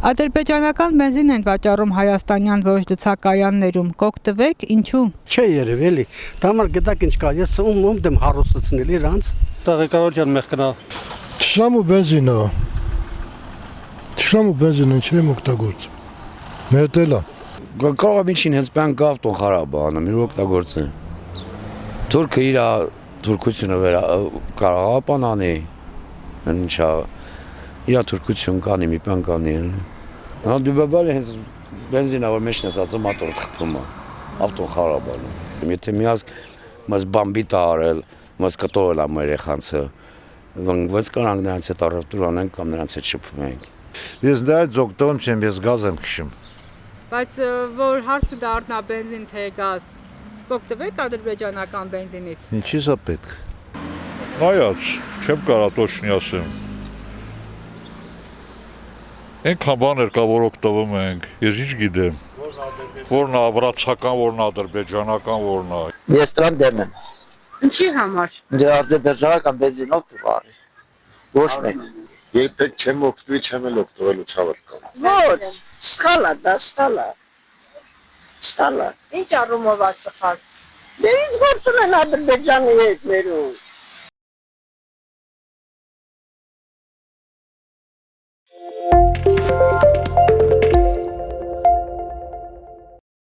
Ադրբեջանական բենզին են վաճառում հայաստանյան ոչ լցակայաններում, կօգտվեք, ինչու։ Չէ երևելի, դա համար գտակ ինչ կա, ես ում դեմ հարուսացնել իրանց։ Տեղեկատվության մեղքնա։ Թշնամու բենզինը։ Թշնամու բենզինը չեմ օգտագործում։ Մերտելա։ Կարող է ինչին հենց բան գավ տոն խարաբը անում, իր օգտագործը։ Թուրքը իր թուրքությունը կարող է բան անի, ինչա իր թուրքություն կանի, մի բան կանի։ Նա դուբաբալը հենց բենզինը որ մեջն է ասած մոտորը թխվում է, ավտոն խարաբ անում։ Եթե միած մս բամբիտ արել, մս կտորել ամ երեխանցը, ոնց կանանք նրանց հետ առևտուր անենք կամ նրանց հետ շփվենք։ Ես դա օգտվում չեմ, ես գազ եմ քշում։ Բայց որ հարցը դառնա բենզին թե գազ, կօգտվեք ադրբեջանական բենզինից։ Ինչի՞ս է պետք։ Նայած, չեմ կարա точно ասեմ։ Այնքան բաներ կա, որ օգտվում ենք, ես ինչ գիտեմ։ Որն է վրացական, որն է ադրբեջանական, որն է։ Ես դրան դեմ եմ։ Ինչի համար։ Դե ադրբեջանական բենզինով ծուղարի։ Ոչ մեկ։ Երբեք չեմ օգտվի, չեմ էլ օգտվելու ցավոք կա։ Ոչ, սխալ է, դա սխալ է։ Սխալ է։ Ինչ առումով է սխալ։ Դե ինչ գործ ունեն Ադրբեջանի հետ մերում։